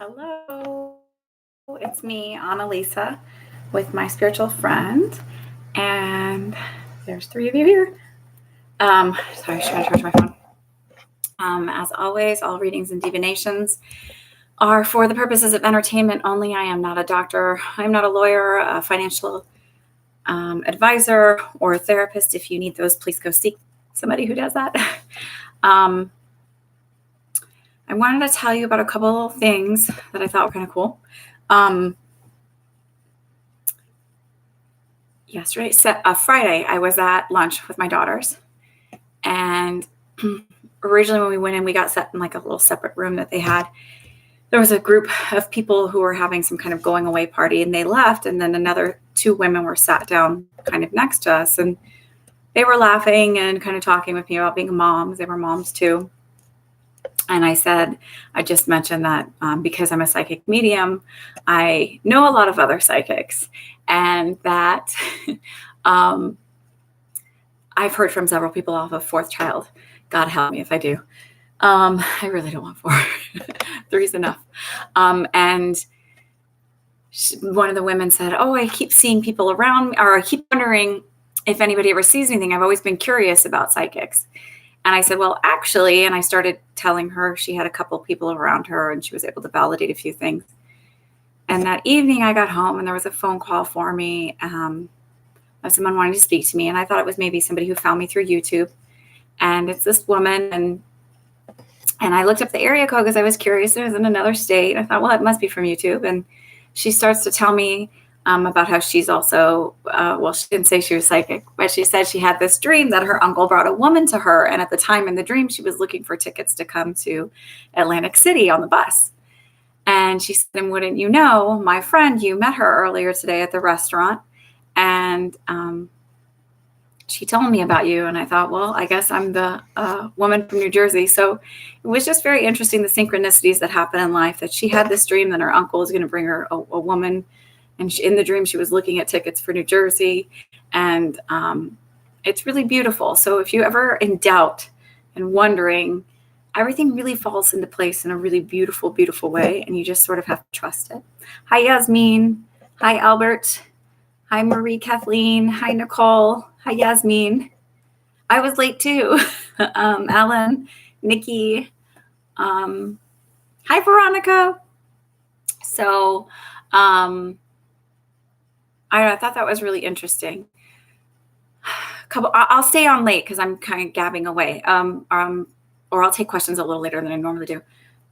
Hello, it's me, Annalisa, with my spiritual friend, and there's three of you here. Sorry, should I charge my phone? As always, all readings and divinations are for the purposes of entertainment only. I am not a doctor. I'm not a lawyer, a financial advisor, or a therapist. If you need those, please go seek somebody who does that. I wanted to tell you about a couple of things that I thought were kind of cool. Friday, I was at lunch with my daughters, and originally when we went in, we got set in like a little separate room that they had. There was a group of people who were having some kind of going away party, and they left, and then another two women were sat down kind of next to us, and they were laughing and kind of talking with me about being moms. They were moms too. And I just mentioned that because I'm a psychic medium, I know a lot of other psychics, and that I've heard from several people off of fourth child. God help me if I do. I really don't want four. Three's enough. And one of the women said, "Oh, I keep seeing people around me, or I keep wondering if anybody ever sees anything. I've always been curious about psychics." And I said, "Well, actually," and I started telling her she had a couple people around her and she was able to validate a few things. And that evening I got home and there was a phone call for me of someone wanting to speak to me. And I thought it was maybe somebody who found me through YouTube. And it's this woman. And I looked up the area code because I was curious. It was in another state. I thought, well, it must be from YouTube. And she starts to tell me about how she's also, she didn't say she was psychic, but she said she had this dream that her uncle brought a woman to her. And at the time in the dream, she was looking for tickets to come to Atlantic City on the bus. And she said, "And wouldn't you know, my friend, you met her earlier today at the restaurant. And she told me about you." And I thought, well, I guess I'm the woman from New Jersey. So it was just very interesting, the synchronicities that happen in life, that she had this dream that her uncle was going to bring her a woman. And in the dream, she was looking at tickets for New Jersey. And it's really beautiful. So if you're ever in doubt and wondering, everything really falls into place in a really beautiful, beautiful way. And you just sort of have to trust it. Hi, Yasmin. Hi, Albert. Hi, Marie Kathleen. Hi, Nicole. Hi, Yasmin. I was late too. Ellen, Nikki. Hi, Veronica. So I thought that was really interesting. I'll stay on late because I'm kind of gabbing away. Or I'll take questions a little later than I normally do.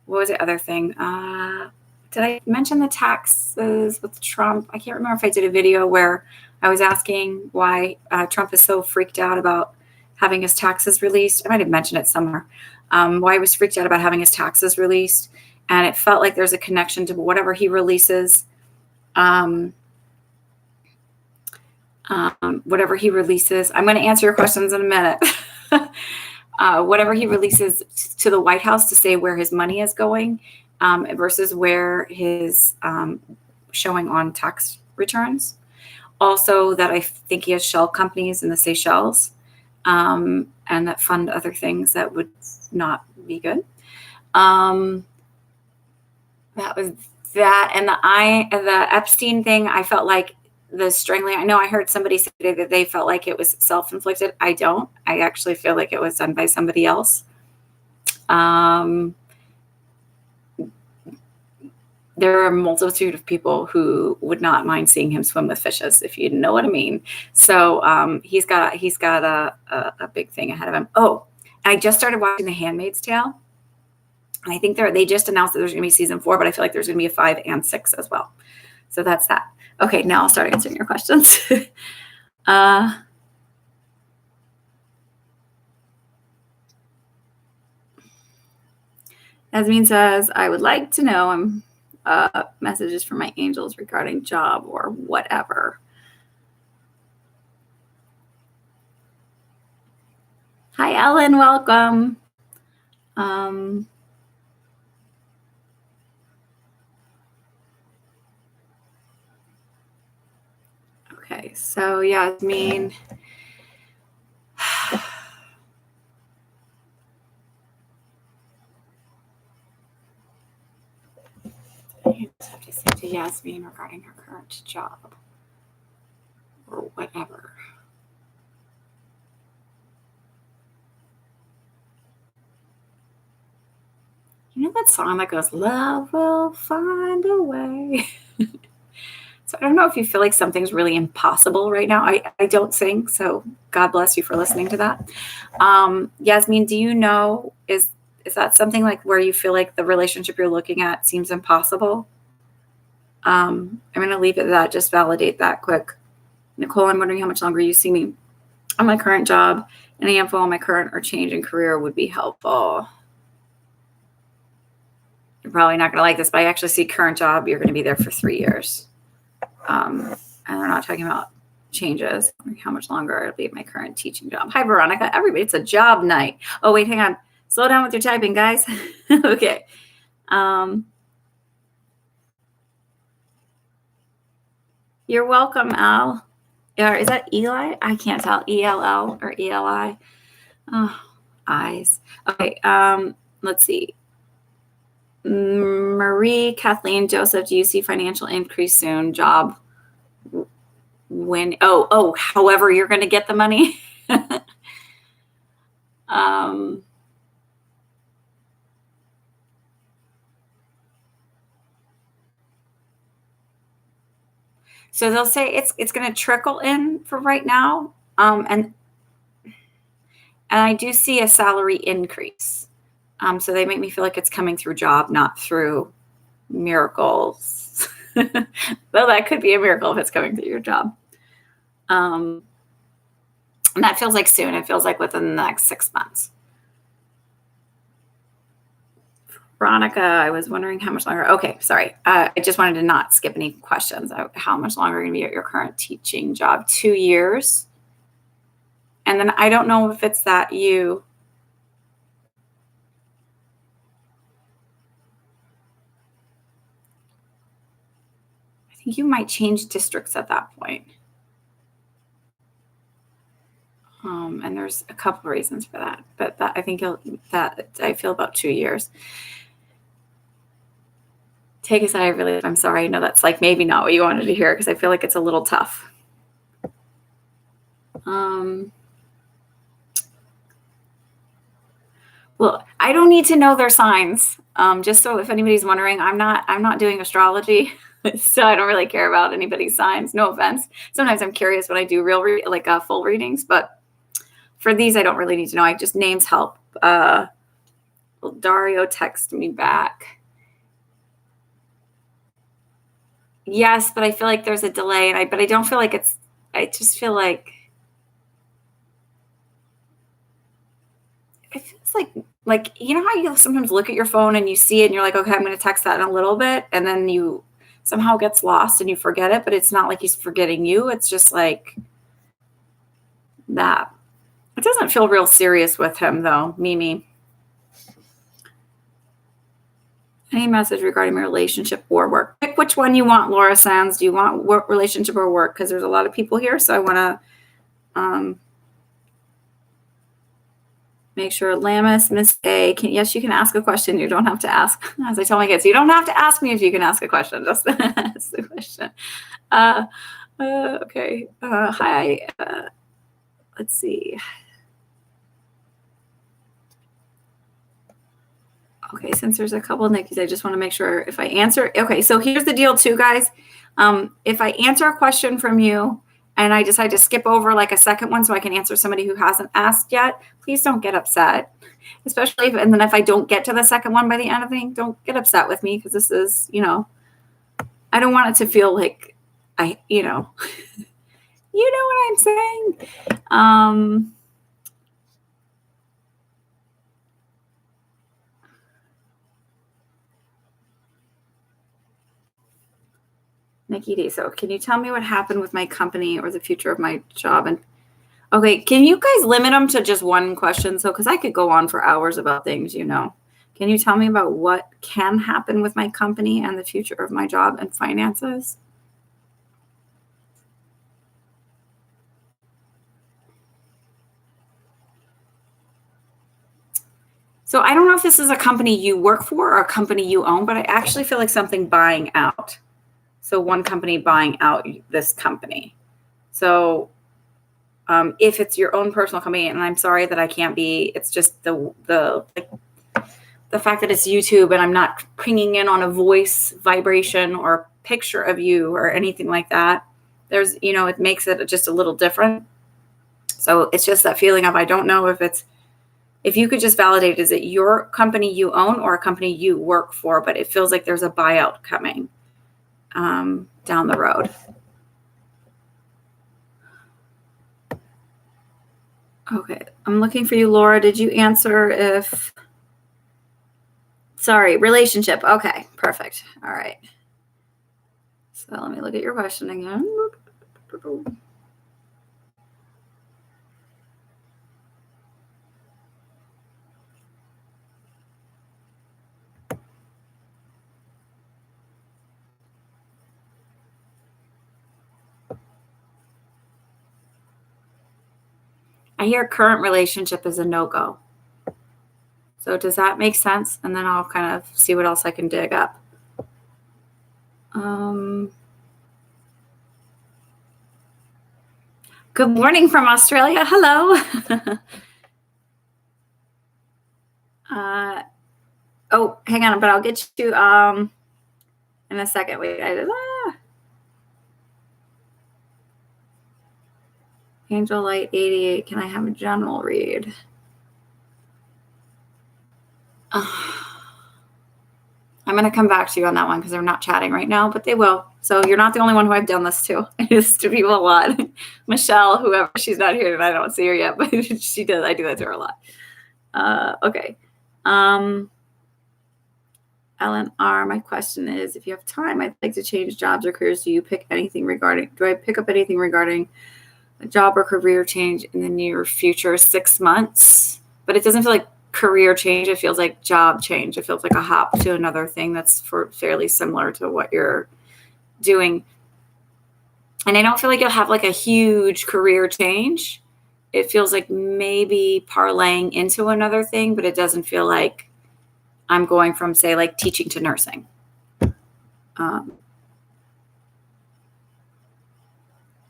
What was the other thing? Did I mention the taxes with Trump? I can't remember if I did a video where I was asking why Trump is so freaked out about having his taxes released. I might have mentioned it somewhere. Why he was freaked out about having his taxes released. And it felt like there's a connection to whatever he releases. Whatever he releases. I'm going to answer your questions in a minute. Whatever he releases to the White House to say where his money is going versus where his showing on tax returns. Also, that I think he has shell companies in the Seychelles and that fund other things that would not be good. That was that. And the Epstein thing, I felt like the strangling. I know I heard somebody say that they felt like it was self-inflicted. I don't. I actually feel like it was done by somebody else. There are a multitude of people who would not mind seeing him swim with fishes, if you know what I mean. So he's got a big thing ahead of him. Oh, I just started watching The Handmaid's Tale. And I think they just announced that there's going to be season 4, but I feel like there's going to be a 5 and 6 as well. So that's that. Okay, now I'll start answering your questions. Yasmin says, "I would like to know messages from my angels regarding job or whatever." Hi, Ellen. Welcome. Okay, so Yasmin. You just have to say to Yasmin regarding her current job or whatever. You know that song that goes, "Love will find a way." So I don't know if you feel like something's really impossible right now. I don't sing, so God bless you for listening to that. Yasmin, do you know, is that something like where you feel like the relationship you're looking at seems impossible? I'm going to leave it at that. Just validate that quick. Nicole, I'm wondering how much longer you see me on my current job. Any info on my current or change in career would be helpful. You're probably not going to like this, but I actually see current job. You're going to be there for 3 years. And we're not talking about changes. How much longer it'll be at my current teaching job. Hi, Veronica. Everybody, it's a job night. Oh, wait, hang on. Slow down with your typing, guys. Okay. You're welcome, Al. Is that Eli? I can't tell. ELL or ELI? Oh, eyes. Okay. Let's see. Marie, Kathleen, Joseph, do you see financial increase soon? Job when? However you're going to get the money. So they'll say it's going to trickle in for right now, and I do see a salary increase. So they make me feel like it's coming through job, not through miracles. Well, that could be a miracle if it's coming through your job. And that feels like soon. It feels like within the next 6 months. Veronica, I was wondering how much longer. Okay, sorry. I just wanted to not skip any questions. How much longer are you going to be at your current teaching job? 2 years. And then I don't know if it's that you. I think you might change districts at that point. And there's a couple of reasons for that, but I think I feel about 2 years. Take a sigh of relief. I'm sorry. I know that's like maybe not what you wanted to hear because I feel like it's a little tough. Well, I don't need to know their signs. Just so if anybody's wondering, I'm not doing astrology, so I don't really care about anybody's signs. No offense. Sometimes I'm curious when I do full readings, but for these, I don't really need to know. Just names help. Dario texted me back. Yes, but I feel like there's a delay, but I don't feel like it's. I just feel like it feels like you know how you sometimes look at your phone and you see it and you're like, okay, I'm going to text that in a little bit, and then you somehow gets lost and you forget it, but it's not like he's forgetting you. It's just like that. It doesn't feel real serious with him though, Mimi. Any message regarding my relationship or work? Pick which one you want, Laura Sands. Do you want work, relationship, or work? Because there's a lot of people here, so I want to make sure. Lamis, Miss A. Yes, you can ask a question. You don't have to ask. As I tell my kids, you don't have to ask me if you can ask a question. Just ask the question. Okay. Hi. Let's see. Okay, since there's a couple of Nikki's, I just want to make sure if I answer. Okay, so here's the deal too, guys. If I answer a question from you and I decide to skip over like a second one so I can answer somebody who hasn't asked yet, please don't get upset. Especially and then if I don't get to the second one by the end of the thing, don't get upset with me because this is, I don't want it to feel like you know what I'm saying? Nikki D. So can you tell me what happened with my company or the future of my job? And okay, can you guys limit them to just one question? So, because I could go on for hours about things, Can you tell me about what can happen with my company and the future of my job and finances? So I don't know if this is a company you work for or a company you own, but I actually feel like something buying out. So one company buying out this company. So if it's your own personal company, and I'm sorry that I can't be, it's just the fact that it's YouTube and I'm not pinging in on a voice vibration or a picture of you or anything like that. There's, it makes it just a little different. So it's just that feeling of, I don't know if you could just validate, is it your company you own or a company you work for? But it feels like there's a buyout coming down the road. Okay, I'm looking for you, Laura. Did you answer sorry, relationship. Okay, perfect. All right. So let me look at your question again. I hear current relationship is a no-go. So does that make sense? And then I'll kind of see what else I can dig up. Good morning from Australia. Hello. Oh, hang on, but I'll get you in a second. Wait, Angel Light 88. Can I have a general read? I'm going to come back to you on that one because they're not chatting right now, but they will. So you're not the only one who I've done this to. I do this to people a lot. Michelle, whoever, she's not here and I don't see her yet, but she does. I do that to her a lot. Okay. Ellen R., my question is, if you have time, I'd like to change jobs or careers. Do I pick up anything regarding a job or career change in the near future? 6 months, but it doesn't feel like career change. It feels like job change. It feels like a hop to another thing that's fairly similar to what you're doing. And I don't feel like you'll have like a huge career change. It feels like maybe parlaying into another thing, but it doesn't feel like I'm going from, say, like teaching to nursing.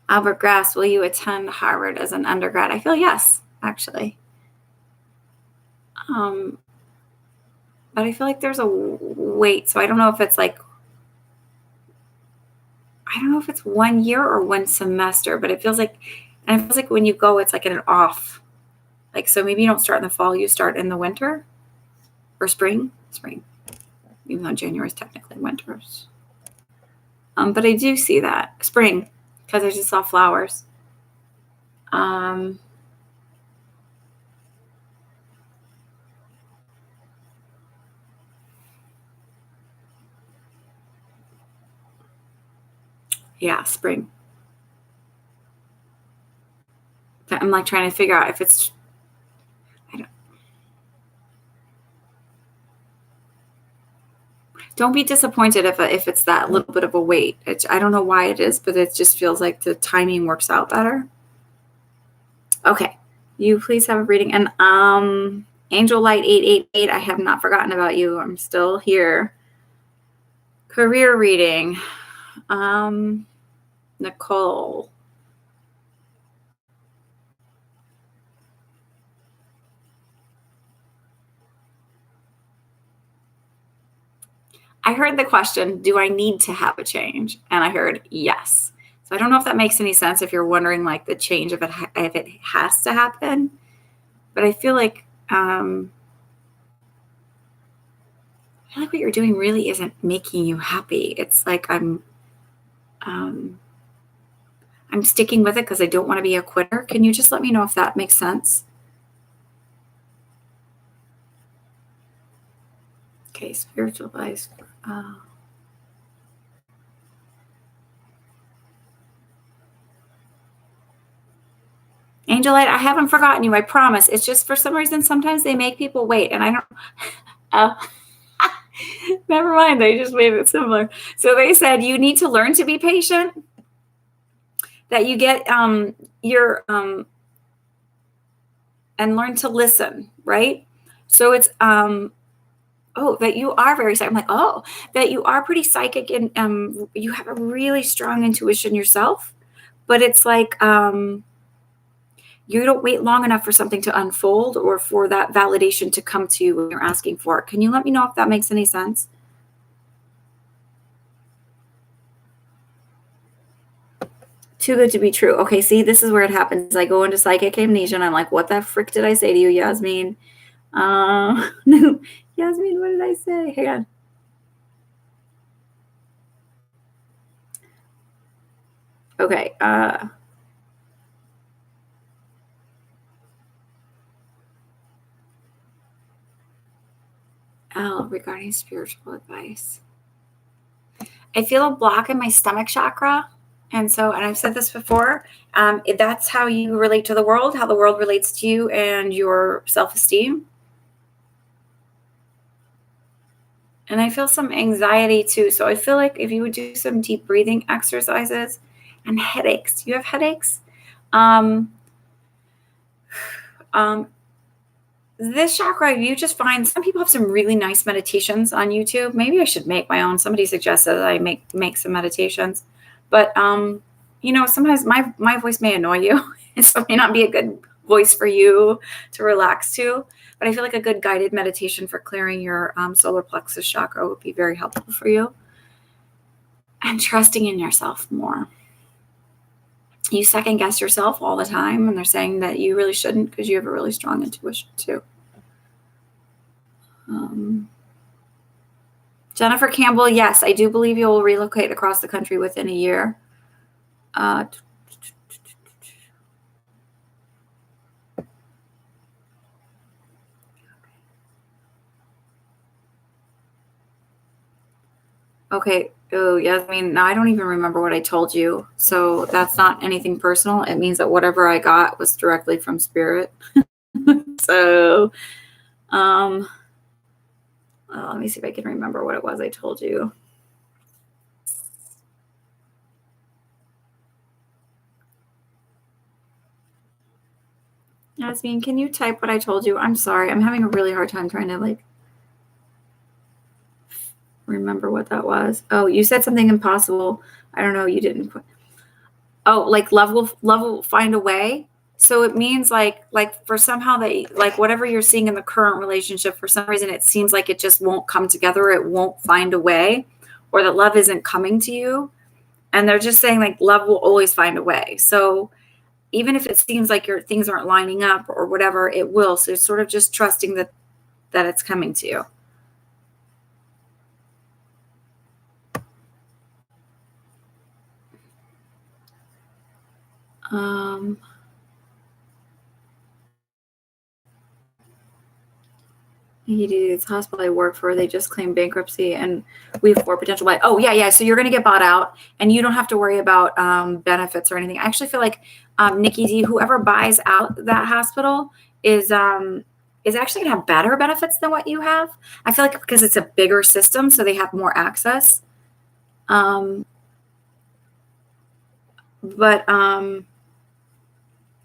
Albert Grass, will you attend Harvard as an undergrad? I feel yes, actually. But I feel like there's a wait. So I don't know if it's 1 year or 1 semester, but it feels like when you go, it's like an off. Like, so maybe you don't start in the fall, you start in the winter or spring, even though January is technically winters. But I do see that spring because I just saw flowers. Yeah, spring. I'm like trying to figure out if it's, don't be disappointed if it's that little bit of a wait. I don't know why it is, but it just feels like the timing works out better. Okay. You please have a reading. And Angel Light 888, I have not forgotten about you. I'm still here. Career reading. Nicole. I heard the question, do I need to have a change? And I heard yes. So I don't know if that makes any sense if you're wondering like the change if it has to happen. But I feel like what you're doing really isn't making you happy. It's like I'm sticking with it because I don't want to be a quitter. Can you just let me know if that makes sense? Okay, spiritual advice. Angel Light, I haven't forgotten you. I promise. It's just for some reason, sometimes they make people wait, and I don't. Never mind. They just made it similar. So they said you need to learn to be patient. That you get and learn to listen, right? So it's oh, that you are very psychic. I'm like, oh, that you are pretty psychic and you have a really strong intuition yourself. But it's like you don't wait long enough for something to unfold or for that validation to come to you when you're asking for it. Can you let me know if that makes any sense? Too good to be true. Okay, see, this is where it happens. I go into psychic amnesia and I'm like, what the frick did I say to you, Yasmin? No, Yasmin, what did I say? Hang on. Okay. Regarding spiritual advice. I feel a block in my stomach chakra. And so, and I've said this before, that's how you relate to the world, how the world relates to you and your self-esteem. And I feel some anxiety too. So I feel like if you would do some deep breathing exercises and headaches, you have headaches? This chakra, you just find some people have some really nice meditations on YouTube. Maybe I should make my own. Somebody suggested that I make some meditations, but sometimes my voice may annoy you, and so it may not be a good voice for you to relax to. But I feel like a good guided meditation for clearing your solar plexus chakra would be very helpful for you, and trusting in yourself more. You second guess yourself all the time, and they're saying that you really shouldn't because you have a really strong intuition too. Jennifer Campbell, yes, I do believe you will relocate across the country within a year. Okay. Oh, Yasmin, now I don't even remember what I told you. So that's not anything personal. It means that whatever I got was directly from spirit. So, let me see if I can remember what it was I told you. Yasmin, can you type what I told you? I'm sorry. I'm having a really hard time trying to remember what that was. Oh, you said something impossible. I don't know. You didn't. Oh, like love will find a way. So it means like for somehow that whatever you're seeing in the current relationship, for some reason, it seems like it just won't come together. It won't find a way, or that love isn't coming to you. And they're just saying like love will always find a way. So even if it seems like your things aren't lining up or whatever, it will. So it's sort of just trusting that it's coming to you. It's hospital I work for. They just claimed bankruptcy, and we have 4 potential buy. Oh yeah. So you're going to get bought out, and you don't have to worry about benefits or anything. I actually feel like Nikki D, whoever buys out that hospital, is actually going to have better benefits than what you have. I feel like because it's a bigger system, so they have more access. But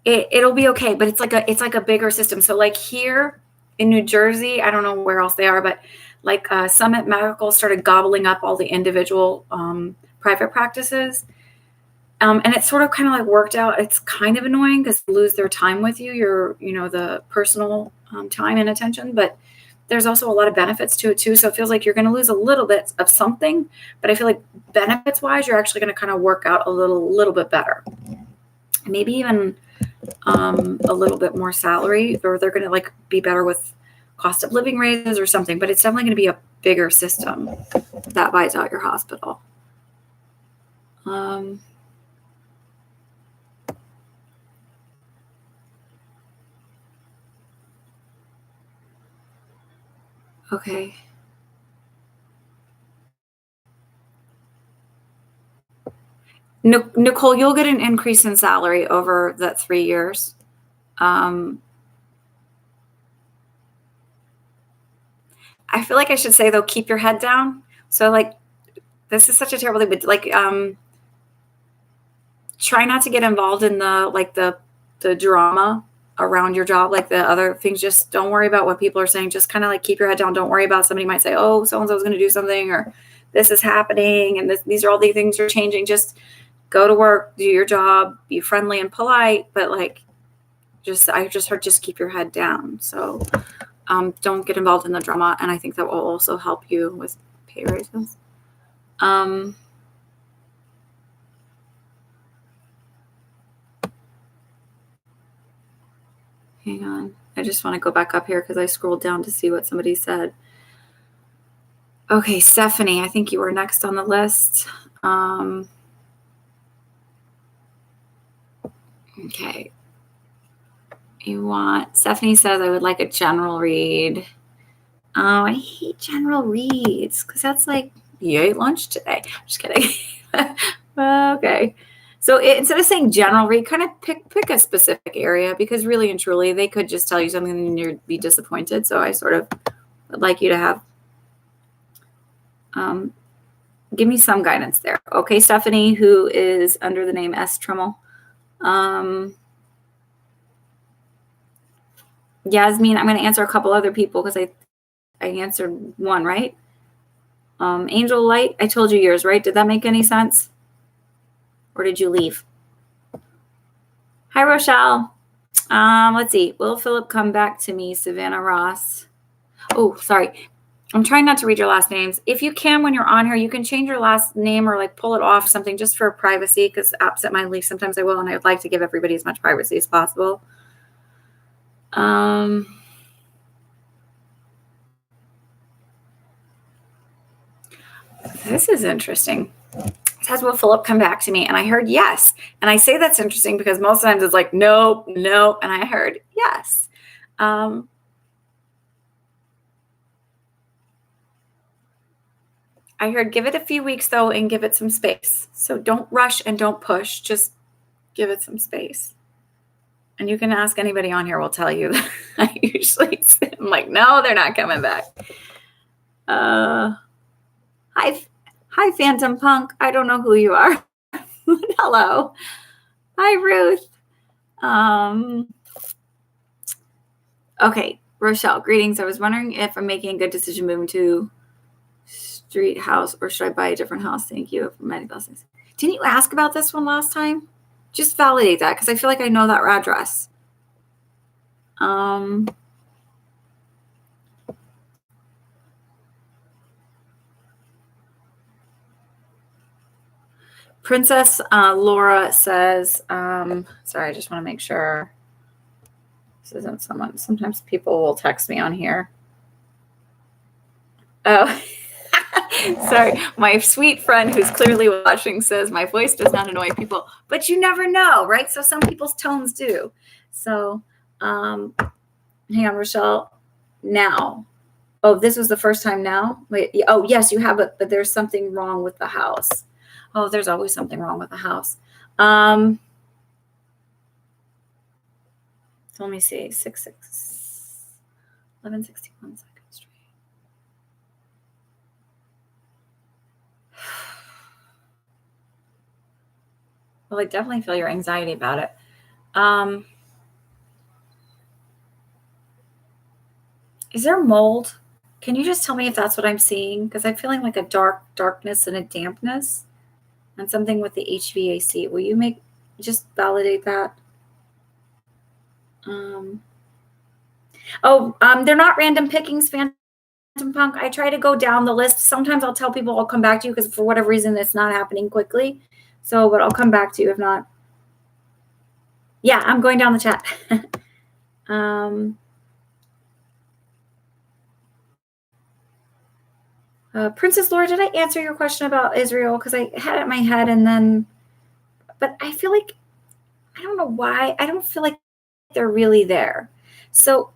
it'll be okay. But it's like a bigger system. So like here in New Jersey, I don't know where else they are, but like Summit Medical started gobbling up all the individual private practices. And it's sort of kind of like worked out. It's kind of annoying because they lose their time with you, the personal time and attention, but there's also a lot of benefits to it too. So it feels like you're going to lose a little bit of something, but I feel like benefits wise, you're actually going to kind of work out a little bit better. Maybe even a little bit more salary, or they're going to be better with cost of living raises or something, but it's definitely going to be a bigger system that buys out your hospital. Okay. Nicole, you'll get an increase in salary over that 3 years. I feel like I should say though, keep your head down. So this is such a terrible thing, but try not to get involved in the drama around your job, like the other things. Just don't worry about what people are saying. Just kind of like keep your head down. Don't worry about somebody might say, oh, so-and-so is going to do something, or this is happening, and these are all the things you're changing. Just go to work, do your job, be friendly and polite, but like, I just heard, just keep your head down. So don't get involved in the drama. And I think that will also help you with pay raises. Hang on. I just want to go back up here because I scrolled down to see what somebody said. Okay, Stephanie, I think you were next on the list. Okay. Stephanie says, I would like a general read. Oh, I hate general reads because that's like, you ate lunch today. I'm just kidding. Okay. So instead of saying general read, kind of pick a specific area, because really and truly, they could just tell you something and you'd be disappointed. So I sort of would like you to have, give me some guidance there. Okay, Stephanie, who is under the name S. Trummel. Yasmin, I'm going to answer a couple other people because I answered one, right? Angel Light, I told you yours, right? Did that make any sense? Or did you leave? Hi, Rochelle. Let's see. Will Philip come back to me? Savannah Ross. Oh, sorry. I'm trying not to read your last names. If you can, when you're on here, you can change your last name or like pull it off something just for privacy, because absentmindedly, sometimes I will, and I would like to give everybody as much privacy as possible. This is interesting. It says, will Philip come back to me? And I heard yes. And I say that's interesting because most times it's like, nope. And I heard yes. I heard give it a few weeks, though, and give it some space. So don't rush and don't push. Just give it some space. And you can ask anybody on here will tell you that I usually say, I'm like, no, they're not coming back. Hi, Phantom Punk. I don't know who you are. Hello. Hi, Ruth. Okay, Rochelle, greetings. I was wondering if I'm making a good decision moving to street house, or should I buy a different house? Thank you for many blessings. Didn't you ask about this one last time? Just validate that, because I feel like I know that address. Princess Laura says, sorry, I just want to make sure this isn't someone. Sometimes people will text me on here. Oh, sorry. My sweet friend who's clearly watching says my voice does not annoy people, but you never know, right? So some people's tones do. So hang on, Rochelle. Now. Oh, this was the first time now? Wait. Oh, yes, you have it, but there's something wrong with the house. Oh, there's always something wrong with the house. So let me see. 1161 Second Street. Well, I definitely feel your anxiety about it. Is there mold? Can you just tell me if that's what I'm seeing? Because I'm feeling like a darkness and a dampness, and something with the HVAC. Will you just validate that? They're not random pickings, Phantom Punk. I try to go down the list. Sometimes I'll tell people I'll come back to you because for whatever reason it's not happening quickly. So, but I'll come back to you if not. Yeah, I'm going down the chat. Princess Laura, did I answer your question about Israel? Because I had it in my head but I feel like, I don't know why, I don't feel like they're really there. So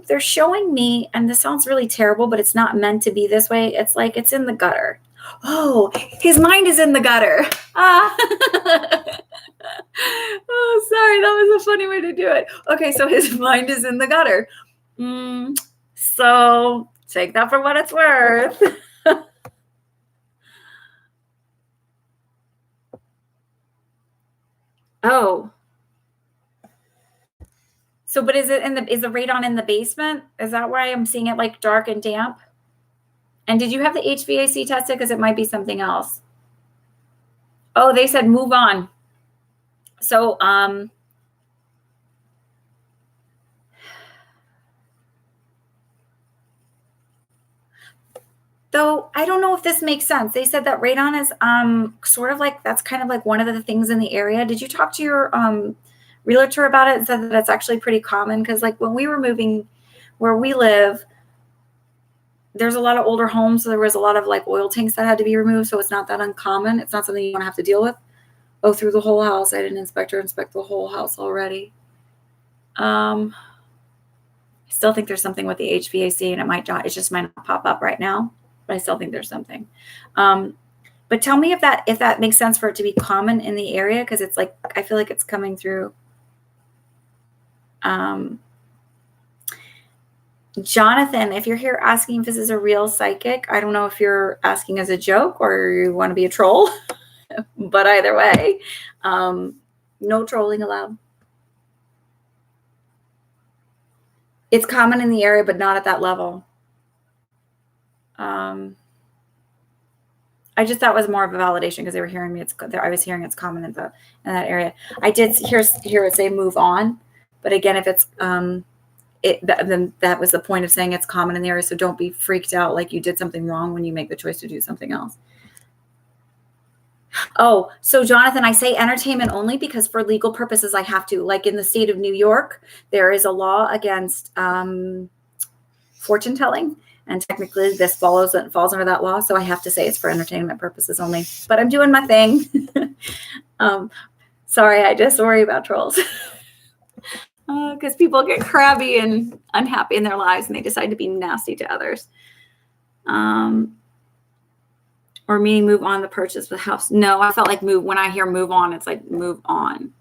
they're showing me, and this sounds really terrible, but it's not meant to be this way. It's like it's in the gutter. Oh, his mind is in the gutter. Oh, sorry. That was a funny way to do it. Okay, so his mind is in the gutter. So take that for what it's worth. Oh. So, but is the radon in the basement? Is that why I'm seeing it like dark and damp? And did you have the HVAC tested? Because it might be something else. Oh, they said move on. So, though I don't know if this makes sense. They said that radon is sort of like, that's kind of like one of the things in the area. Did you talk to your realtor about it and said that it's actually pretty common? Because like when we were moving where we live, there's a lot of older homes, so there was a lot of like oil tanks that had to be removed. So it's not that uncommon. It's not something you want to have to deal with. Oh, through the whole house. I had an inspector inspect the whole house already. I still think there's something with the HVAC, and it just might not pop up right now, but I still think there's something. But tell me if that makes sense for it to be common in the area, because it's like I feel like it's coming through. Jonathan, if you're here asking if this is a real psychic, I don't know if you're asking as a joke or you want to be a troll, but either way, no trolling allowed. It's common in the area, but not at that level. I just thought it was more of a validation because they were hearing me. I was hearing it's common in that area. I did hear it say move on, but again, if it's then that was the point of saying it's common in the area. So don't be freaked out like you did something wrong when you make the choice to do something else. Oh, so Jonathan, I say entertainment only because for legal purposes, I have to. Like in the state of New York, there is a law against fortune telling. And technically this falls under that law. So I have to say it's for entertainment purposes only. But I'm doing my thing. Sorry, I just worry about trolls. Because people get crabby and unhappy in their lives and they decide to be nasty to others. Or meaning move on the purchase of the house. No, I felt like when I hear move on, it's like move on,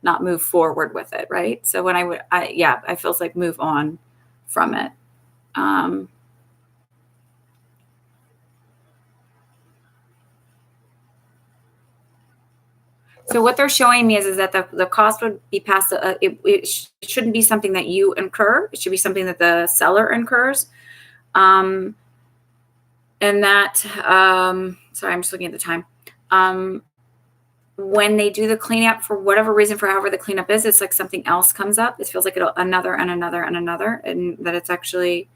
not move forward with it, right? So when I feels like move on from it. So what they're showing me is that the cost would be passed. It shouldn't be something that you incur. It should be something that the seller incurs. And that, sorry, I'm just looking at the time. When they do the cleanup, for whatever reason, for however the cleanup is, it's like something else comes up. It feels like another and another and another, and that it's actually,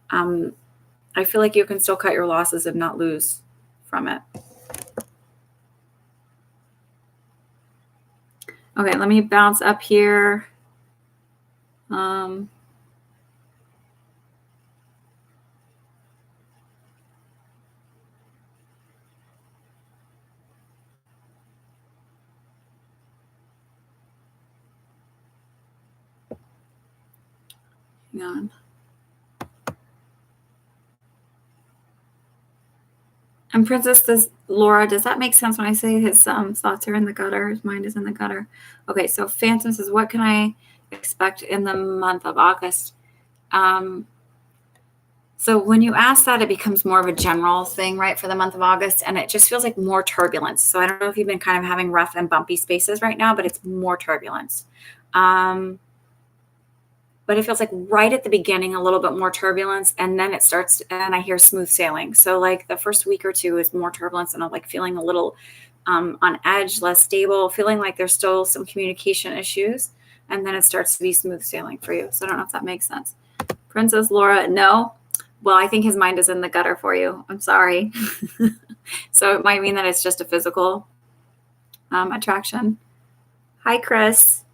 I feel like you can still cut your losses and not lose from it. Okay, let me bounce up here. Hang on. And Princess Laura, does that make sense when I say his thoughts are in the gutter? His mind is in the gutter. Okay, so Phantom says, what can I expect in the month of August? So when you ask that, it becomes more of a general thing, right, for the month of August, and it just feels like more turbulence. So I don't know if you've been kind of having rough and bumpy spaces right now, but it's more turbulence. But it feels like right at the beginning, a little bit more turbulence, and then it starts, and I hear smooth sailing. So like the first week or two is more turbulence, and I'm like feeling a little on edge, less stable, feeling like there's still some communication issues, and then it starts to be smooth sailing for you. So I don't know if that makes sense. Princess Laura, no. Well, I think his mind is in the gutter for you. I'm sorry. So it might mean that it's just a physical attraction. Hi, Chris.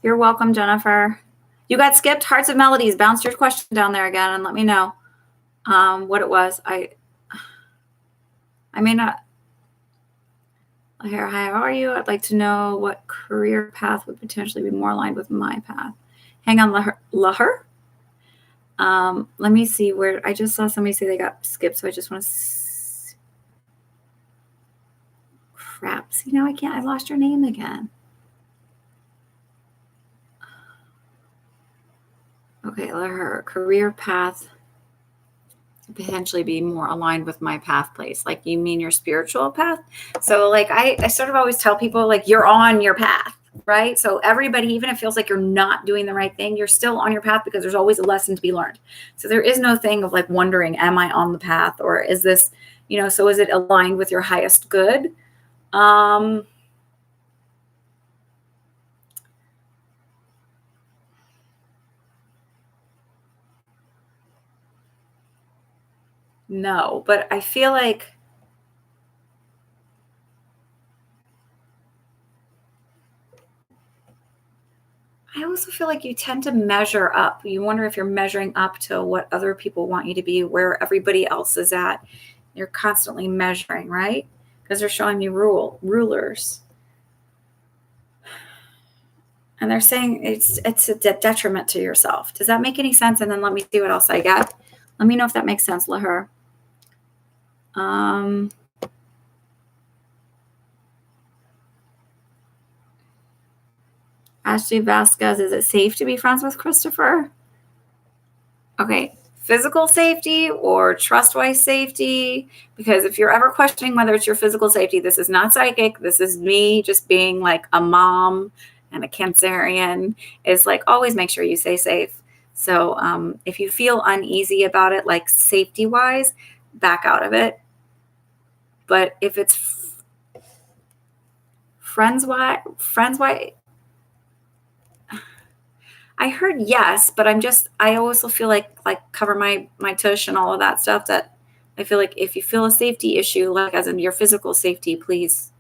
You're welcome, Jennifer. You got skipped. Hearts of Melodies. Bounce your question down there again and let me know what it was. I may not. Here, hi, how are you? I'd like to know what career path would potentially be more aligned with my path. Hang on, Laher. Let me see where I just saw somebody say they got skipped, so I just want to. Crap! See, now I lost your name again. Okay, her career path potentially be more aligned with my path place. Like, you mean your spiritual path? So like I sort of always tell people, like, you're on your path. right? So everybody, even if it feels like you're not doing the right thing, you're still on your path because there's always a lesson to be learned. So there is no thing of like wondering, am I on the path, or is this, so is it aligned with your highest good? No, but I feel like I also feel like you tend to measure up. You wonder if you're measuring up to what other people want you to be, where everybody else is at. You're constantly measuring, right? Because they're showing you rulers. And they're saying it's a detriment to yourself. Does that make any sense? And then let me see what else I get. Let me know if that makes sense, Lahur. Ashley Vasquez, is it safe to be friends with Christopher? Okay, physical safety or trust-wise safety? Because if you're ever questioning whether it's your physical safety, this is not psychic. This is me just being like a mom and a Cancerian. It's like always make sure you stay safe. So if you feel uneasy about it, like safety-wise, back out of it. But if it's friends-wise, I heard yes, but I also feel like cover my tush and all of that stuff, that I feel like if you feel a safety issue, like as in your physical safety, please,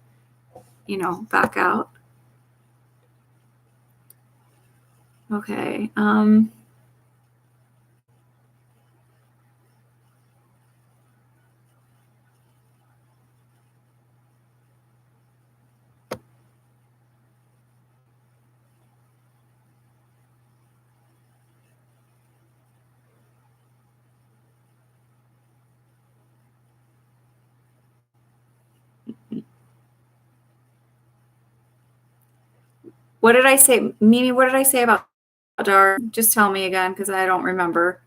back out. Okay. What did I say? Mimi, what did I say about Dar? Just tell me again, because I don't remember.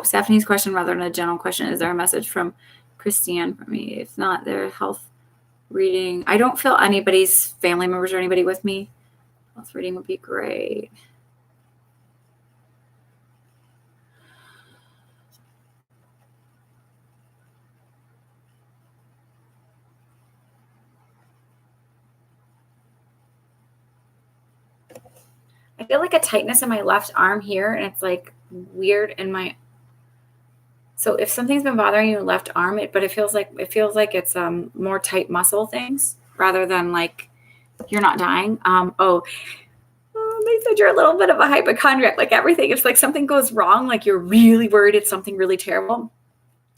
Stephanie's question rather than a general question. Is there a message from Christiane for me? If not, their health reading. I don't feel anybody's family members or anybody with me. Health reading would be great. I feel like a tightness in my left arm here, and it's like weird in my. So if something's been bothering your left arm, but it feels like it's more tight muscle things rather than like you're not dying. They said you're a little bit of a hypochondriac. Like everything, it's like something goes wrong. Like you're really worried it's something really terrible.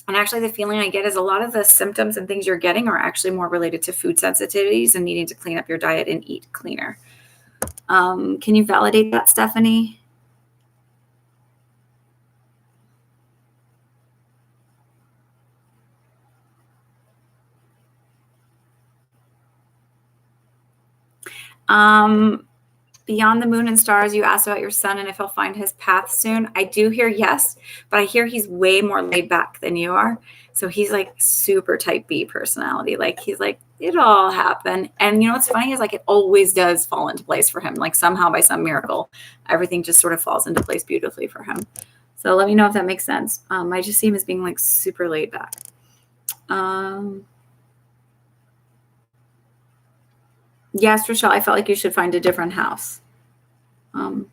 And actually, the feeling I get is a lot of the symptoms and things you're getting are actually more related to food sensitivities and needing to clean up your diet and eat cleaner. Can you validate that, Stephanie? Beyond the moon and stars, you asked about your son and if he'll find his path soon. I do hear yes, but I hear he's way more laid back than you are. So he's like super type B personality. Like he's like, it'll all happen. And what's funny is like it always does fall into place for him. Like somehow by some miracle, everything just sort of falls into place beautifully for him. So let me know if that makes sense. I just see him as being like super laid back. Yes, Rochelle, I felt like you should find a different house. Shoot.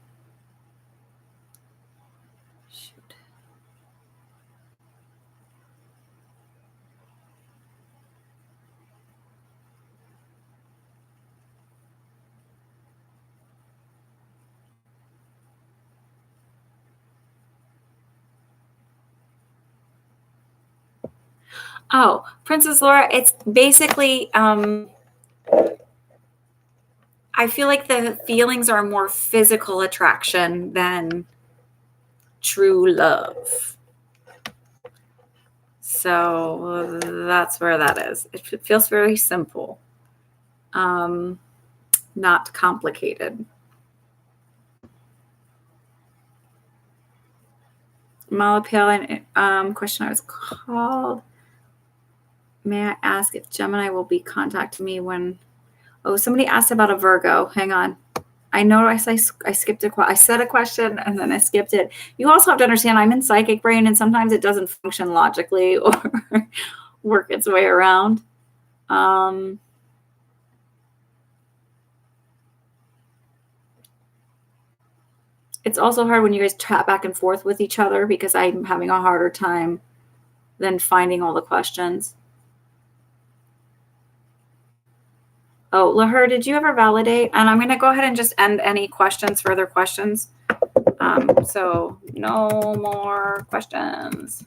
Oh, Princess Laura, it's basically, I feel like the feelings are more physical attraction than true love. So that's where that is. It feels very simple, not complicated. Malapale, question I was called. May I ask if Gemini will be contacting me when... Oh, somebody asked about a Virgo. Hang on. I know I skipped I said a question and then I skipped it. You also have to understand I'm in psychic brain and sometimes it doesn't function logically or work its way around. It's also hard when you guys chat back and forth with each other because I'm having a harder time than finding all the questions. Oh, Lahur, did you ever validate? And I'm going to go ahead and just end any further questions. So no more questions.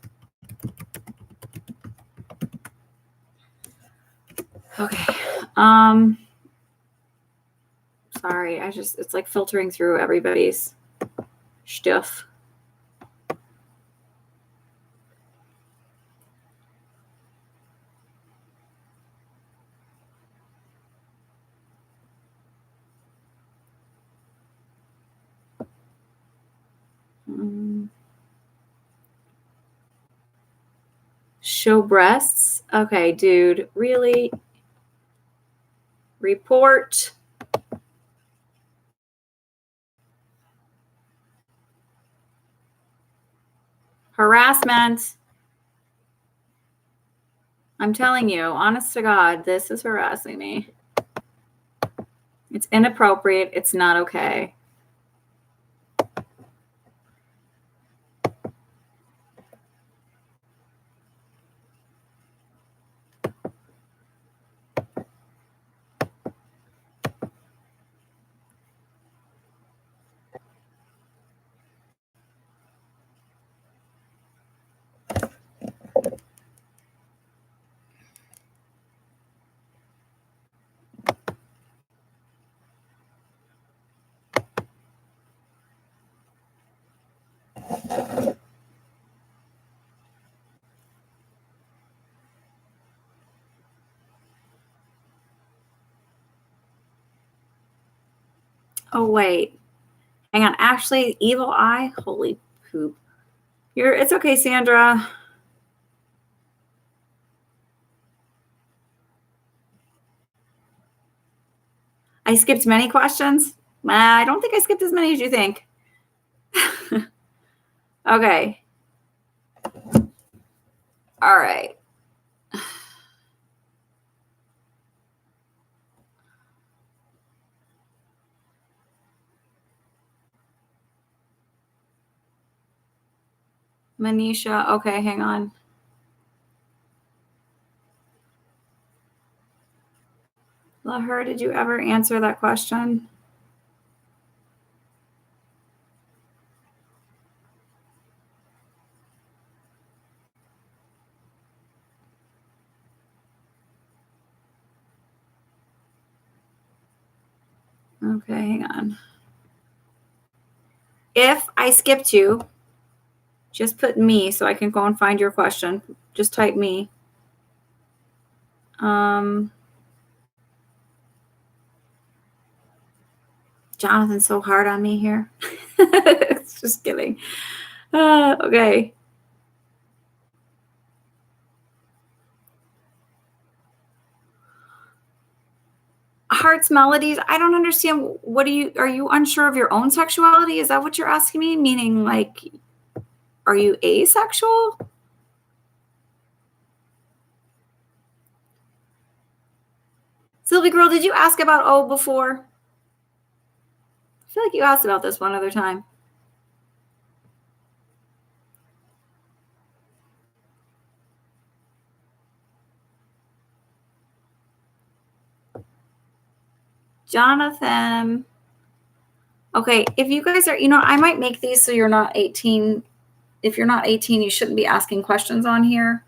Okay. Sorry, it's like filtering through everybody's stuff. Show breasts? Okay, dude, really? Report. Harassment. I'm telling you, honest to God, this is harassing me. It's inappropriate. It's not okay. Oh, wait. Hang on. Ashley, evil eye? Holy poop. It's okay, Sandra. I skipped many questions. I don't think I skipped as many as you think. Okay. All right. Manisha. Okay, hang on. Lahur, did you ever answer that question? Okay, hang on. If I skipped you, just put me so I can go and find your question. Just type me. Jonathan's so hard on me here. It's just kidding. Okay. Hearts, melodies. I don't understand. Are you unsure of your own sexuality? Is that what you're asking me? Meaning, like, are you asexual? Sylvie girl, did you ask about O before? I feel like you asked about this one other time. Jonathan. Okay, if you guys are, I might make these so you're not 18. If you're not 18, you shouldn't be asking questions on here.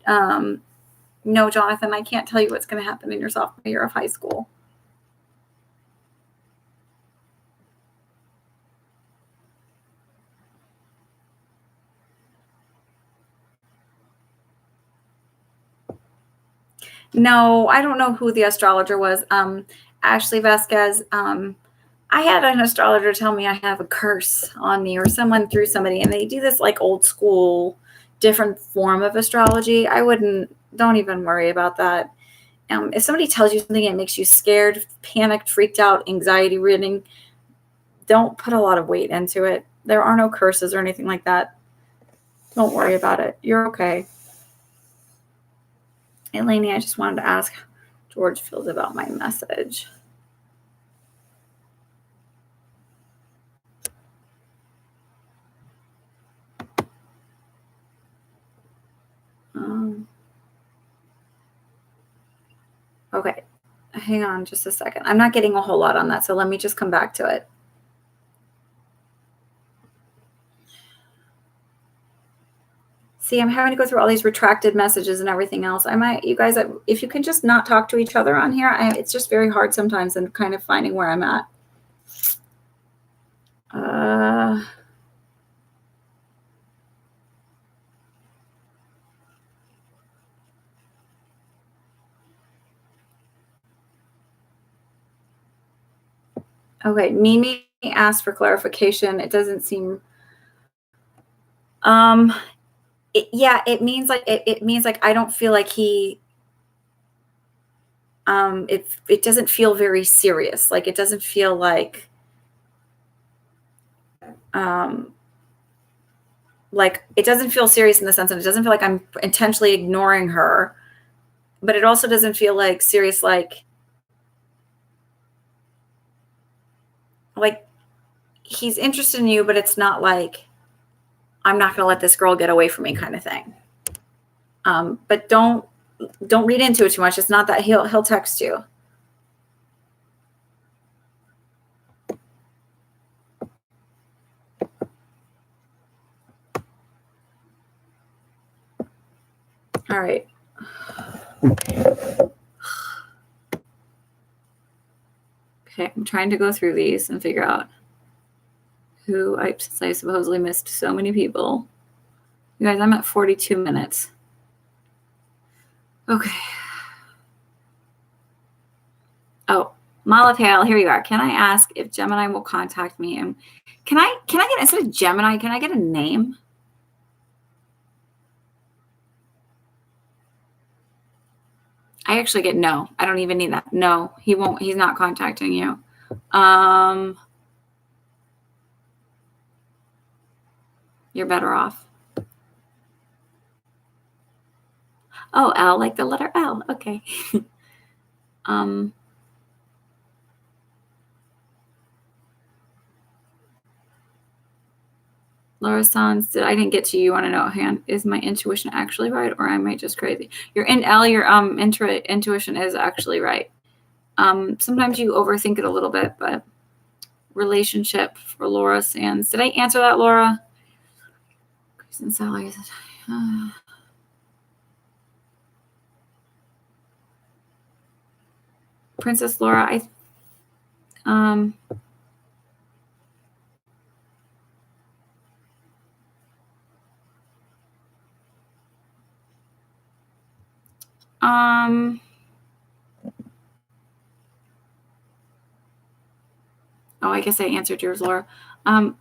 No, Jonathan, I can't tell you what's going to happen in your sophomore year of high school. No, I don't know who the astrologer was. Ashley Vasquez. I had an astrologer tell me I have a curse on me or someone threw somebody, and they do this like old school, different form of astrology. I wouldn't don't even worry about that. If somebody tells you something and it makes you scared, panicked, freaked out, anxiety ridden, don't put a lot of weight into it. There are no curses or anything like that. Don't worry about it. You're okay. Eleni, I just wanted to ask how George feels about my message. Okay, hang on just a second. I'm not getting a whole lot on that, so let me just come back to it. See, I'm having to go through all these retracted messages and everything else. You guys, if you can just not talk to each other on here, it's just very hard sometimes and kind of finding where I'm at. Okay, Mimi asked for clarification. It doesn't seem. It means like it means like I don't feel like he. It doesn't feel very serious. Like it doesn't feel like. Like it doesn't feel serious in the sense that it doesn't feel like I'm intentionally ignoring her, but it also doesn't feel like serious, like he's interested in you, but it's not like I'm not going to let this girl get away from me kind of thing. But don't read into it too much. It's not that he'll text you. All right. Okay, I'm trying to go through these and figure out since I supposedly missed so many people. You guys, I'm at 42 minutes. Okay. Oh, Malapale, here you are. Can I ask if Gemini will contact me? And can I get, instead of Gemini, can I get a name? I actually get no. I don't even need that. No, he won't. He's not contacting you. You're better off. Oh, L, like the letter L. Okay. Laura Sans, I didn't get to you. Want to know, is my intuition actually right, or am I just crazy? Your intuition is actually right. Sometimes you overthink it a little bit, but relationship for Laura Sands. Did I answer that, Laura? Princess Laura, I guess I answered yours, Laura. Can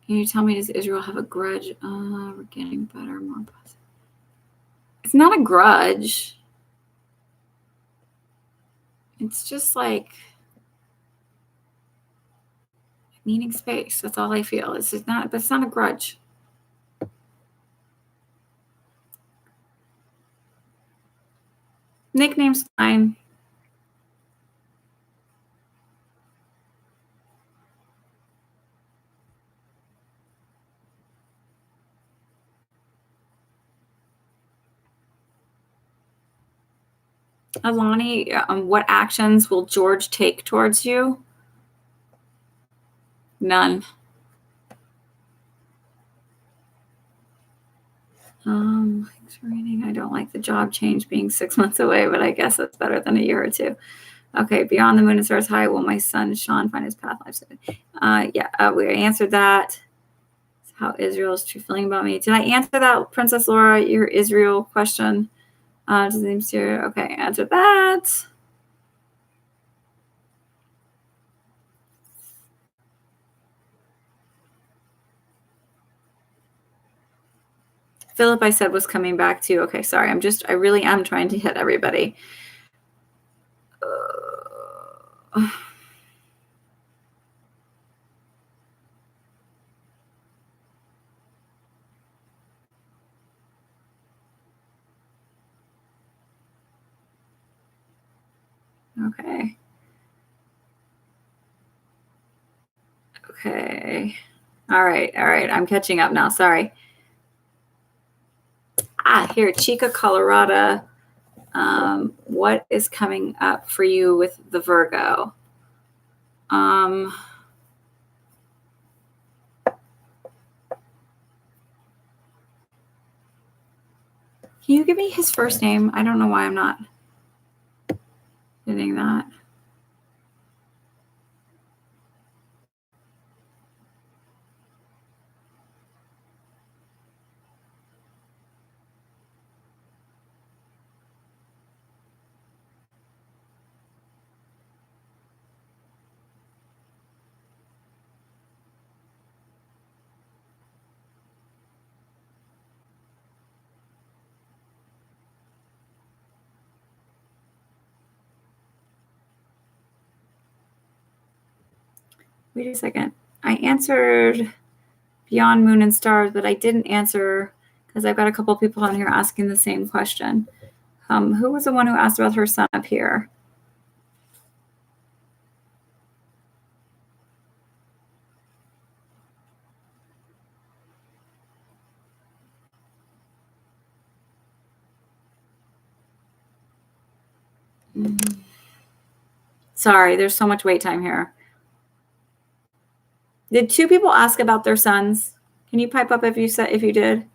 you tell me, does Israel have a grudge? We're getting better, more positive. It's not a grudge. It's just like needing space. That's all I feel. It's not a grudge. Nickname's fine. Alani, what actions will George take towards you? None. Thanks for reading. I don't like the job change being 6 months away, but I guess that's better than a year or two. Okay, beyond the moon and stars high, will my son Sean find his path? We answered that. How Israel is true feeling about me. Did I answer that, Princess Laura, your Israel question? Does it seem serious? Okay, answer that. Philip, I said, was coming back too. Okay, sorry. I really am trying to hit everybody. Okay. Okay. All right. I'm catching up now. Sorry. Here, Chica, Colorado. What is coming up for you with the Virgo? Can you give me his first name? I don't know why I'm not getting that. Wait a second. I answered Beyond Moon and Stars, but I didn't answer because I've got a couple of people on here asking the same question. Who was the one who asked about her son up here? Sorry, there's so much wait time here. Did two people ask about their sons? Can you pipe up if you did?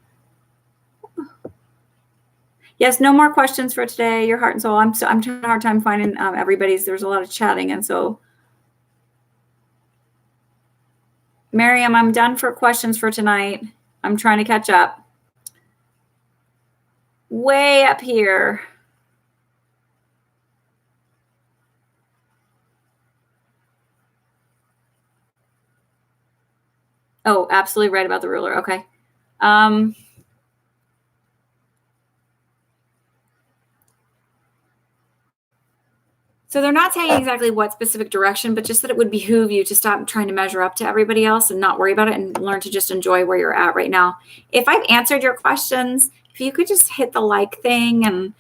Yes, no more questions for today. Your heart and soul. I'm having a hard time finding everybody's. There's a lot of chatting, and so Miriam, I'm done for questions for tonight. I'm trying to catch up. Way up here. Oh, absolutely right about the ruler. Okay. So they're not saying exactly what specific direction, but just that it would behoove you to stop trying to measure up to everybody else and not worry about it and learn to just enjoy where you're at right now. If I've answered your questions, if you could just hit the like thing, and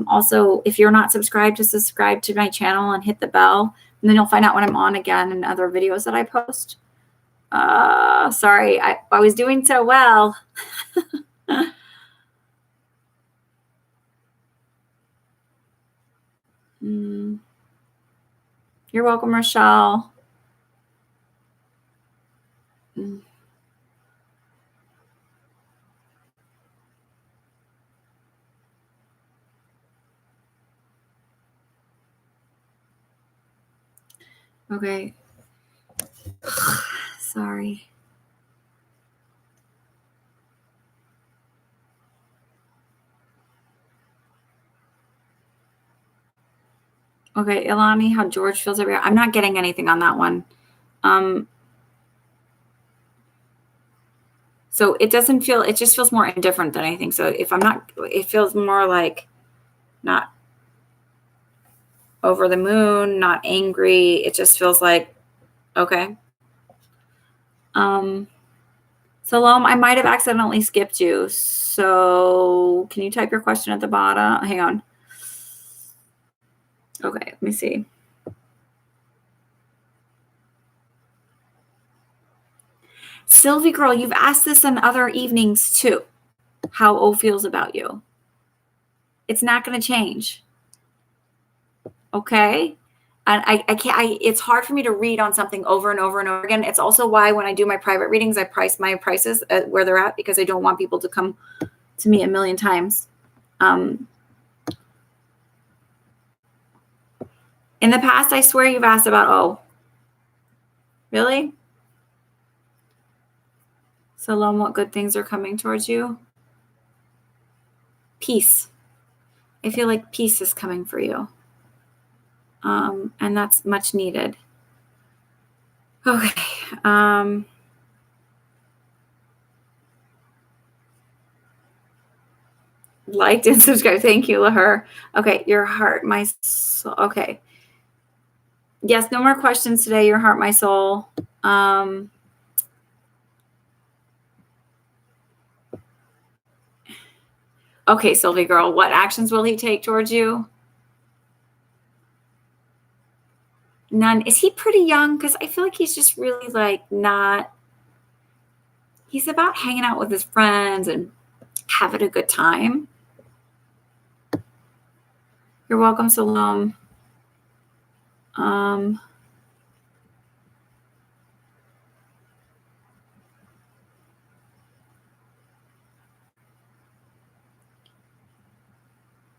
also if you're not subscribed, to subscribe to my channel and hit the bell, and then you'll find out when I'm on again and other videos that I post. Sorry, I was doing so well. You're welcome, Rochelle. Okay. Sorry. Okay, Ilani, how George feels over here. I'm not getting anything on that one. So it just feels more indifferent than anything. So if I'm not, it feels more like not over the moon, not angry. It just feels like, okay. Salome, I might have accidentally skipped you. So can you type your question at the bottom? Hang on. Okay, let me see. Sylvie girl, you've asked this in other evenings too, how O feels about you. It's not going to change. Okay? And I can't, it's hard for me to read on something over and over and over again. It's also why when I do my private readings, I price my prices at where they're at, because I don't want people to come to me a million times. In the past, I swear you've asked about O. Really? Salome, what good things are coming towards you? Peace. I feel like peace is coming for you. And that's much needed. Okay. liked and subscribed. Thank you, Laher. Okay, your heart, my soul. Okay. Yes, no more questions today. Your heart, my soul. Okay, Sylvie girl, what actions will he take towards you? None. Is he pretty young? Because I feel like he's just really like not. He's about hanging out with his friends and having a good time. You're welcome, Salome.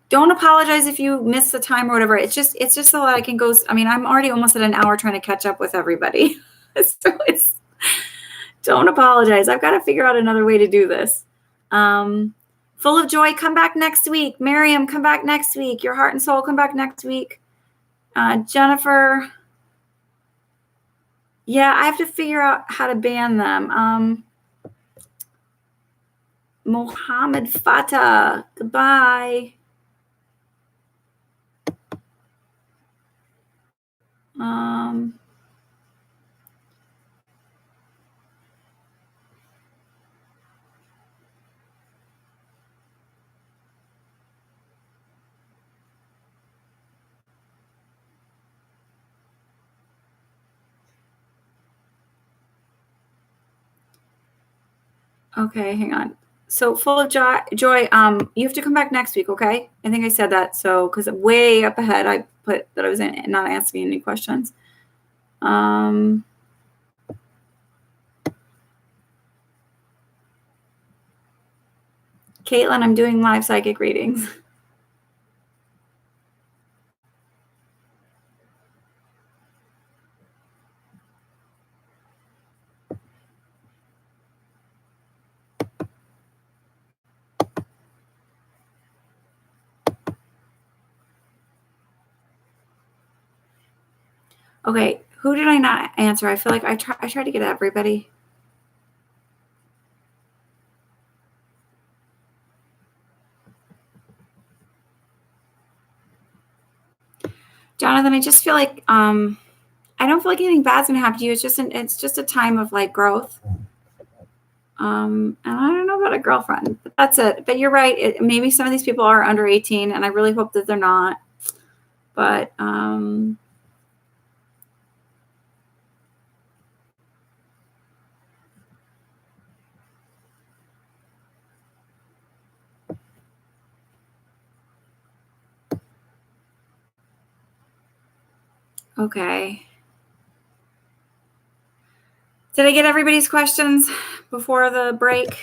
Don't apologize if you miss the time or whatever. It's just so that I can go. I mean, I'm already almost at an hour trying to catch up with everybody. So don't apologize. I've got to figure out another way to do this. Full of joy, come back next week. Miriam, come back next week. Your heart and soul, come back next week. Jennifer. Yeah, I have to figure out how to ban them. Mohammed Fatah, goodbye. Okay, hang on. So full of joy, you have to come back next week, okay? I think I said that. So, because way up ahead, I put that I was not asking any questions. Caitlin, I'm doing live psychic readings. Okay, who did I not answer? I feel like I tried to get everybody. Jonathan, I just feel like I don't feel like anything bad's gonna happen to you. It's just a time of like growth. And I don't know about a girlfriend, but that's it. But you're right. Maybe some of these people are under 18, and I really hope that they're not. But okay. Did I get everybody's questions before the break?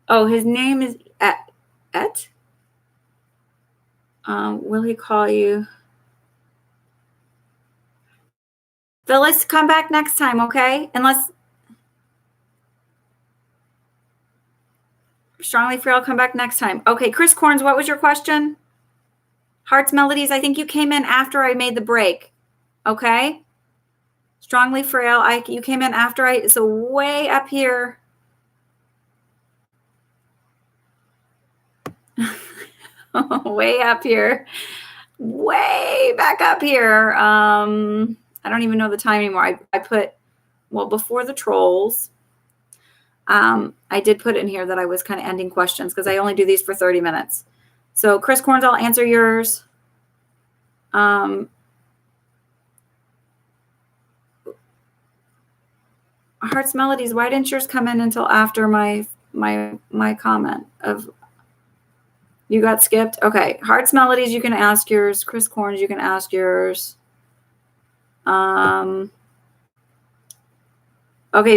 Oh, his name is Et. Will he call you? Phyllis, come back next time, okay? Unless Strongly Frail, come back next time. Okay, Chris Corns, what was your question? Hearts Melodies, I think you came in after I made the break. Okay? Strongly Frail, you came in after so way up here. Way up here. Way back up here. I don't even know the time anymore. I put, well, before the trolls, I did put in here that I was kind of ending questions because I only do these for 30 minutes. So Chris Corns, I'll answer yours. Hearts Melodies, why didn't yours come in until after my comment of you got skipped? Okay, Hearts Melodies, you can ask yours. Chris Corns, you can ask yours. Okay,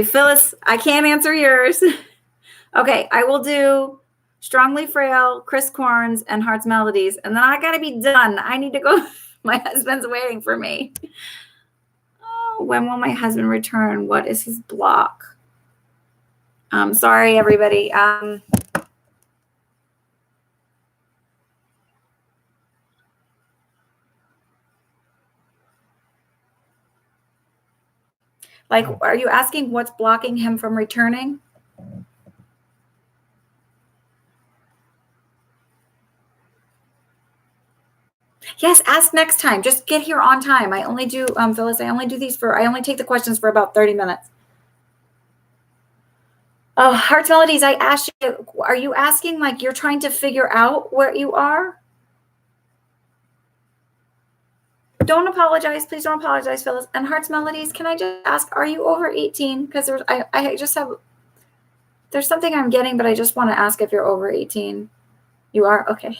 Phyllis, I can't answer yours. Okay, I will do Strongly Frail, Chris Corns, and Hearts Melodies, and then I got to be done. I need to go. My husband's waiting for me. Oh, when will my husband return? What is his block? Sorry, everybody. Like, are you asking what's blocking him from returning? Yes, ask next time. Just get here on time. I only do, Phyllis, I only take the questions for about 30 minutes. Oh, Hearts Melodies, I asked you, are you asking like you're trying to figure out what you are? Don't apologize. Please don't apologize, Phyllis. And Hearts Melodies, can I just ask, are you over 18? Because there's something I'm getting, but I just want to ask if you're over 18. You are? Okay.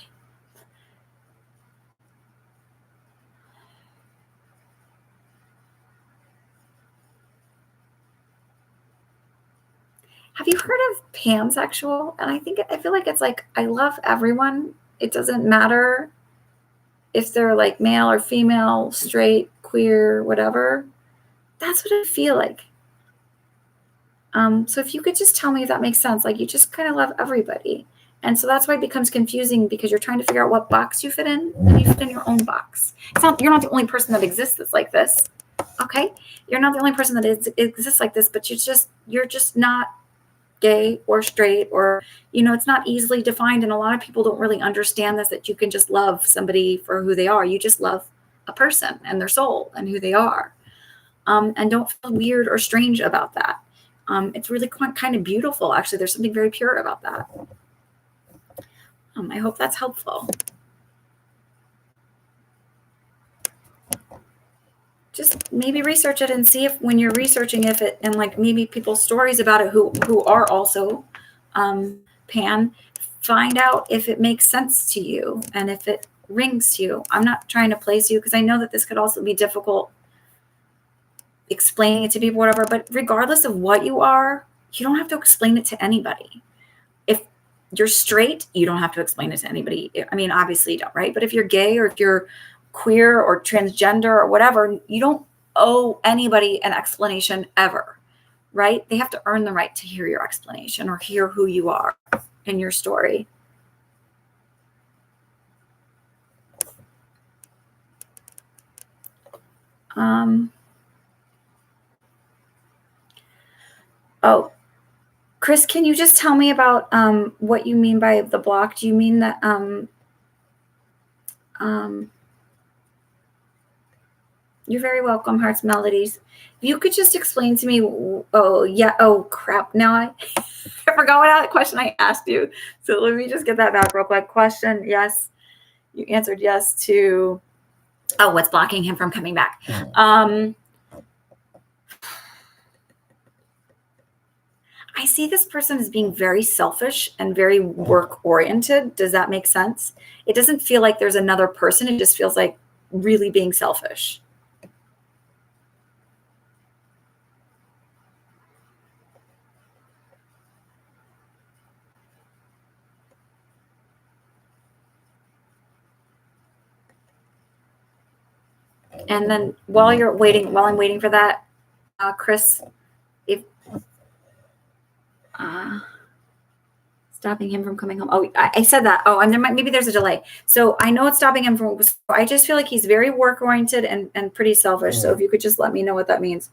Have you heard of pansexual? And I feel like it's like, I love everyone. It doesn't matter if they're like male or female, straight, queer, whatever. That's what I feel like. So if you could just tell me if that makes sense, like you just kind of love everybody. And so that's why it becomes confusing, because you're trying to figure out what box you fit in, and you fit in your own box. You're not the only person that exists that's like this. Okay? You're not the only person that exists like this, but you're just not gay or straight, or, it's not easily defined. And a lot of people don't really understand this, that you can just love somebody for who they are. You just love a person and their soul and who they are. And don't feel weird or strange about that. It's really kind of beautiful, actually. There's something very pure about that. I hope that's helpful. Just maybe research it and see if, when you're researching, and like maybe people's stories about it who are also pan, find out if it makes sense to you and if it rings to you. I'm not trying to place you, because I know that this could also be difficult explaining it to people, whatever, but regardless of what you are, you don't have to explain it to anybody. If you're straight, you don't have to explain it to anybody. I mean, obviously you don't, right? But if you're gay, or if you're queer or transgender or whatever, you don't owe anybody an explanation ever, right? They have to earn the right to hear your explanation or hear who you are in your story. Oh, Chris, can you just tell me about what you mean by the block? Do you mean that you're very welcome, Hearts Melodies. If you could just explain to me, oh crap. Now I forgot what question I asked you. So let me just get that back real quick. Question, yes. You answered yes to, what's blocking him from coming back? I see this person as being very selfish and very work oriented. Does that make sense? It doesn't feel like there's another person. It just feels like really being selfish. And then while I'm waiting for that, Chris, if stopping him from coming home. Oh, I said that. Oh, and maybe there's a delay. So I know it's stopping him from. I just feel like he's very work oriented and pretty selfish. So if you could just let me know what that means.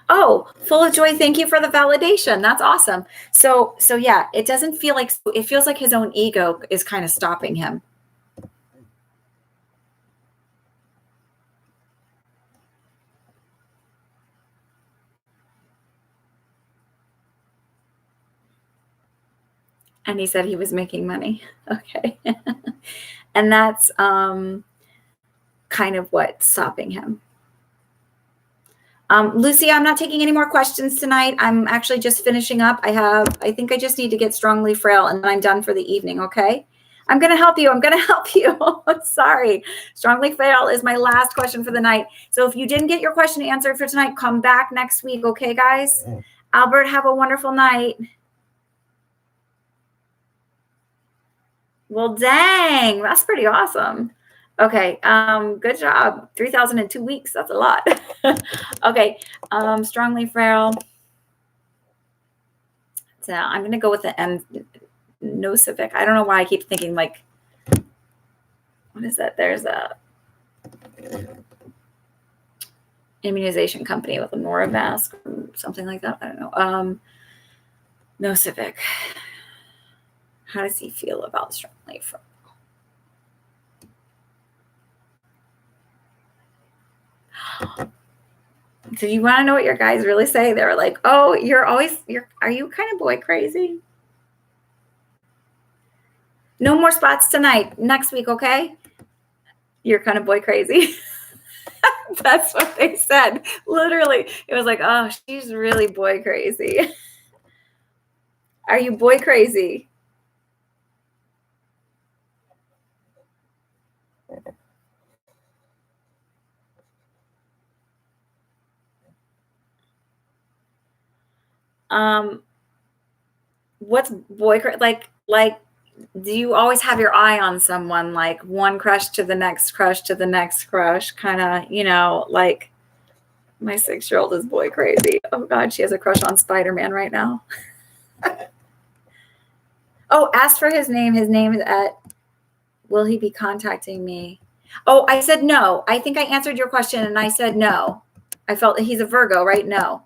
Oh, full of joy. Thank you for the validation. That's awesome. So yeah, it doesn't feel like, it feels like his own ego is kind of stopping him. And he said he was making money. Okay. And that's kind of what's stopping him. Lucy, I'm not taking any more questions tonight. I'm actually just finishing up. I think I just need to get Strongly Frail, and then I'm done for the evening. Okay. I'm going to help you. Sorry. Strongly Frail is my last question for the night. So if you didn't get your question answered for tonight, come back next week. Okay, guys? Albert, have a wonderful night. Well, dang, that's pretty awesome. Okay, good job. 3,000 in 2 weeks. That's a lot. Okay, Strongly Frail. So I'm going to go with the M. No civic. I don't know why I keep thinking like, what is that? There's a immunization company with a Noravask or something like that. I don't know. Nocivic. How does he feel about strongly from? Do you want to know what your guys really say? They were like, "Oh, are you kind of boy crazy? No more spots tonight. Next week, okay? You're kind of boy crazy." That's what they said. Literally, it was like, "Oh, she's really boy crazy." Are you boy crazy? What's boy like? Do you always have your eye on someone, like one crush to the next crush to the next crush, kind of, like my 6-year-old is boy crazy. Oh God, she has a crush on Spider-Man right now. Oh, ask for his name. His name is will he be contacting me? Oh, I said no. I think I answered your question and I said no. I felt he's a Virgo, right? No.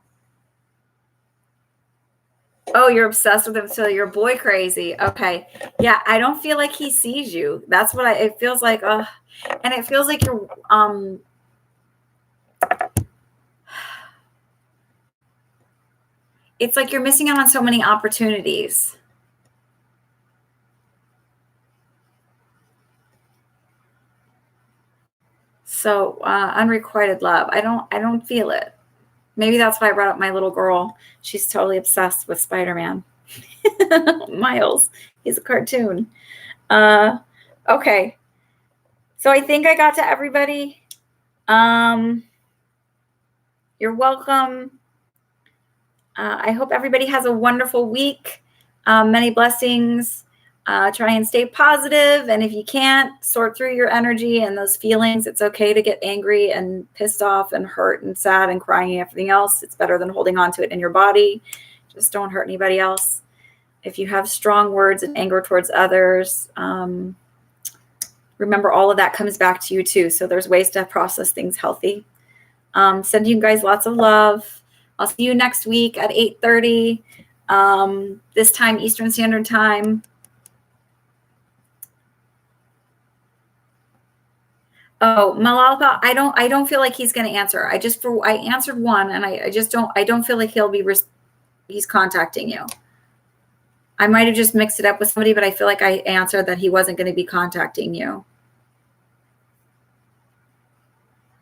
Oh, you're obsessed with him, so you're boy crazy. Okay. Yeah, I don't feel like he sees you. That's what it feels like. And it feels like you're it's like you're missing out on so many opportunities. So unrequited love. I don't feel it. Maybe that's why I brought up my little girl. She's totally obsessed with Spider-Man. Miles, he's a cartoon. Okay. So I think I got to everybody. You're welcome. I hope everybody has a wonderful week. Many blessings. Try and stay positive. And if you can't, sort through your energy and those feelings. It's okay to get angry and pissed off and hurt and sad and crying and everything else. It's better than holding on to it in your body. Just don't hurt anybody else. If you have strong words and anger towards others, remember all of that comes back to you too. So there's ways to process things healthy. Send you guys lots of love. I'll see you next week at 8:30 this time, Eastern Standard Time. Oh, Malalpa, I don't feel like he's going to answer. I answered one, and I don't feel like he's contacting you. I might have just mixed it up with somebody, but I feel like I answered that he wasn't going to be contacting you.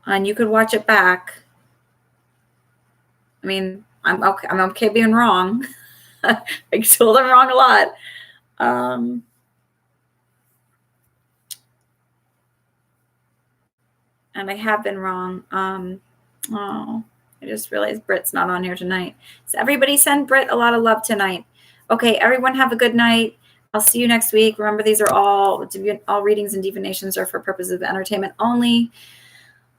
And you could watch it back. I mean, I'm okay being wrong. I told him wrong a lot. And I have been wrong. I just realized Britt's not on here tonight. So everybody send Britt a lot of love tonight. Okay, everyone have a good night. I'll see you next week. Remember, these are all readings and divinations are for purposes of entertainment only.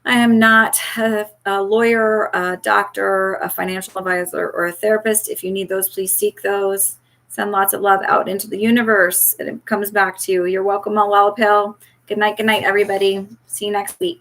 I am not a lawyer, a doctor, a financial advisor, or a therapist. If you need those, please seek those. Send lots of love out into the universe. And it comes back to you. You're welcome, Malalapil. Good night, everybody. See you next week.